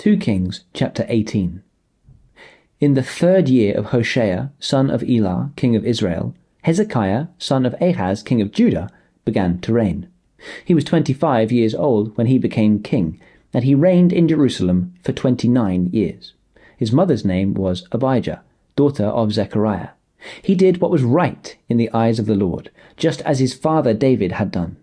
2 Kings chapter 18. In the 3rd year of Hoshea, son of Elah, king of Israel, Hezekiah, son of Ahaz, king of Judah, began to reign. He was 25 years old when he became king, and he reigned in Jerusalem for 29 years. His mother's name was Abijah, daughter of Zechariah. He did what was right in the eyes of the Lord, just as his father David had done.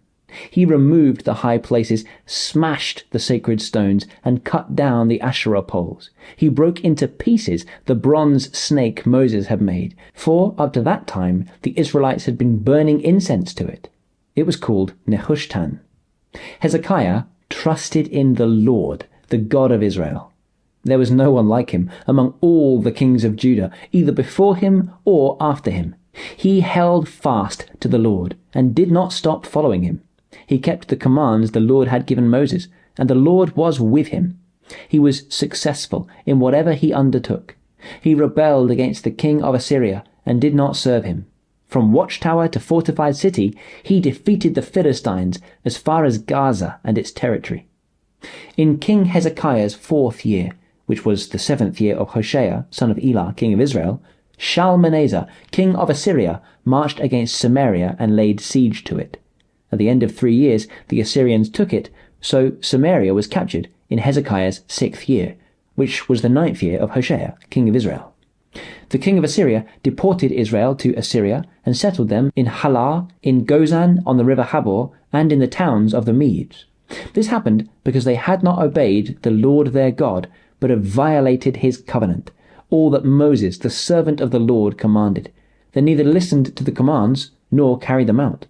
He removed the high places, smashed the sacred stones, and cut down the Asherah poles. He broke into pieces the bronze snake Moses had made, for up to that time the Israelites had been burning incense to it. It was called Nehushtan. Hezekiah trusted in the Lord, the God of Israel. There was no one like him among all the kings of Judah, either before him or after him. He held fast to the Lord and did not stop following him. He kept the commands the Lord had given Moses, and the Lord was with him. He was successful in whatever he undertook. He rebelled against the king of Assyria and did not serve him. From watchtower to fortified city, he defeated the Philistines as far as Gaza and its territory. In King Hezekiah's 4th year, which was the 7th year of Hoshea, son of Elah, king of Israel, Shalmaneser, king of Assyria, marched against Samaria and laid siege to it. At the end of 3 years, the Assyrians took it, so Samaria was captured in Hezekiah's 6th year, which was the 9th year of Hoshea, king of Israel. The king of Assyria deported Israel to Assyria and settled them in Halah, in Gozan on the river Habor, and in the towns of the Medes. This happened because they had not obeyed the Lord their God, but have violated his covenant, all that Moses, the servant of the Lord, commanded. They neither listened to the commands nor carried them out.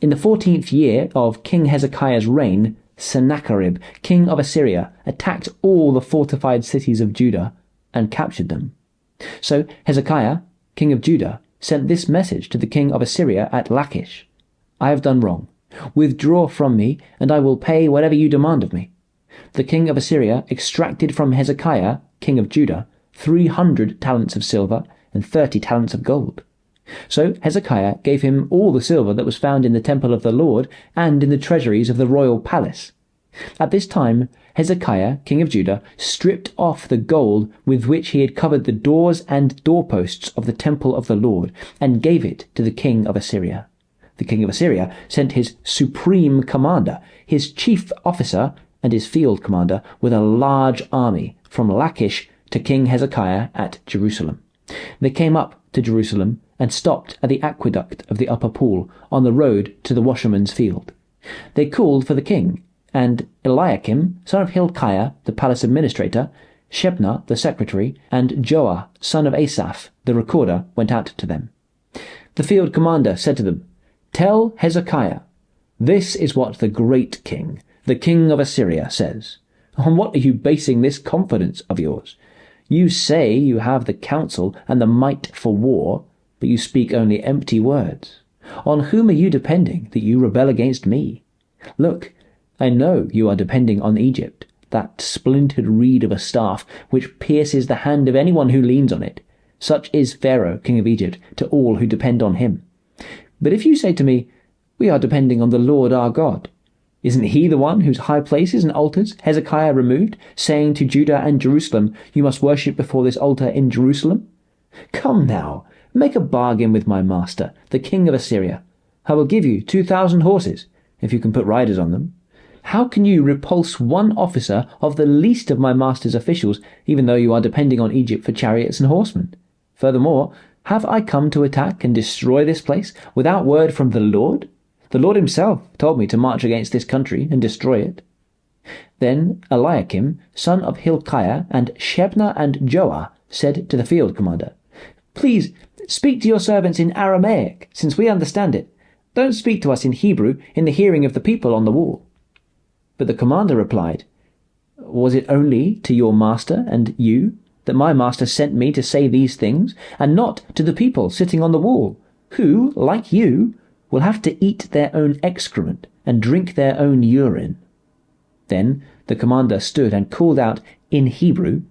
In the 14th year of King Hezekiah's reign, Sennacherib, king of Assyria, attacked all the fortified cities of Judah and captured them. So Hezekiah, king of Judah, sent this message to the king of Assyria at Lachish: "I have done wrong. Withdraw from me, and I will pay whatever you demand of me." The king of Assyria extracted from Hezekiah, king of Judah, 300 talents of silver and 30 talents of gold. So Hezekiah gave him all the silver that was found in the temple of the Lord and in the treasuries of the royal palace. At this time, Hezekiah, king of Judah, stripped off the gold with which he had covered the doors and doorposts of the temple of the Lord, and gave it to the king of Assyria. The king of Assyria sent his supreme commander, his chief officer, and his field commander with a large army from Lachish to King Hezekiah at Jerusalem. They came up to Jerusalem and stopped at the aqueduct of the upper pool on the road to the washerman's field. They called for the king, and Eliakim, son of Hilkiah, the palace administrator, Shebna, the secretary, and Joah, son of Asaph, the recorder, went out to them. The field commander said to them, "Tell Hezekiah, this is what the great king, the king of Assyria, says. On what are you basing this confidence of yours? You say you have the counsel and the might for war, but you speak only empty words. On whom are you depending that you rebel against me? Look, I know you are depending on Egypt, that splintered reed of a staff which pierces the hand of anyone who leans on it. Such is Pharaoh, king of Egypt, to all who depend on him. But if you say to me, 'We are depending on the Lord our God,' isn't he the one whose high places and altars Hezekiah removed, saying to Judah and Jerusalem, 'You must worship before this altar in Jerusalem'? Come now, make a bargain with my master, the king of Assyria. I will give you 2,000 horses, if you can put riders on them. How can you repulse one officer of the least of my master's officials, even though you are depending on Egypt for chariots and horsemen? Furthermore, have I come to attack and destroy this place without word from the Lord? The Lord himself told me to march against this country and destroy it." Then Eliakim, son of Hilkiah, and Shebna and Joah said to the field commander, "Please speak to your servants in Aramaic, since we understand it. Don't speak to us in Hebrew in the hearing of the people on the wall." But the commander replied, "Was it only to your master and you that my master sent me to say these things, and not to the people sitting on the wall, who, like you, will have to eat their own excrement and drink their own urine?" Then the commander stood and called out in Hebrew,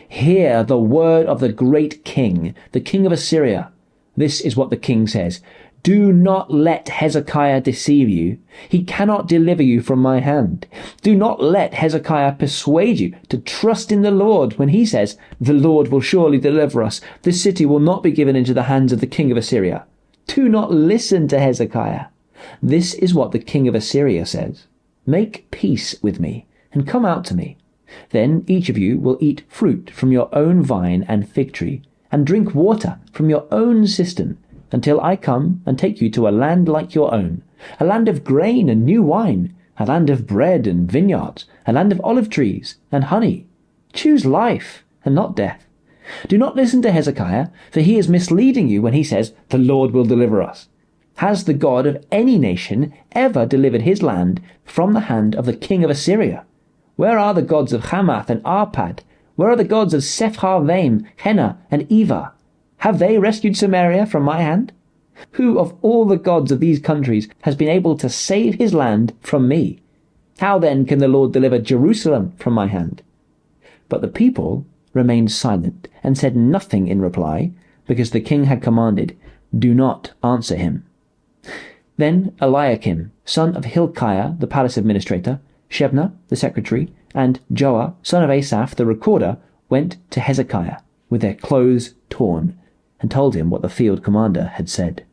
"Hear the word of the great king, the king of Assyria. This is what the king says: Do not let Hezekiah deceive you. He cannot deliver you from my hand. Do not let Hezekiah persuade you to trust in the Lord when he says, the Lord will surely deliver us. This city will not be given into the hands of the king of Assyria. Do not listen to Hezekiah. This is what the king of Assyria says. Make peace with me and come out to me. Then each of you will eat fruit from your own vine and fig tree, and drink water from your own cistern, until I come and take you to a land like your own, a land of grain and new wine, a land of bread and vineyards, a land of olive trees and honey. Choose life and not death. Do not listen to Hezekiah, for he is misleading you when he says, the Lord will deliver us. Has the God of any nation ever delivered his land from the hand of the king of Assyria? Where are the gods of Hamath and Arpad? Where are the gods of Sepharvaim, Hena, and Eva? Have they rescued Samaria from my hand? Who of all the gods of these countries has been able to save his land from me? How then can the Lord deliver Jerusalem from my hand? But the people remained silent and said nothing in reply, because the king had commanded, do not answer him. Then Eliakim, son of Hilkiah, the palace administrator, Shebna, the secretary, and Joah, son of Asaph, the recorder, went to Hezekiah with their clothes torn, and told him what the field commander had said.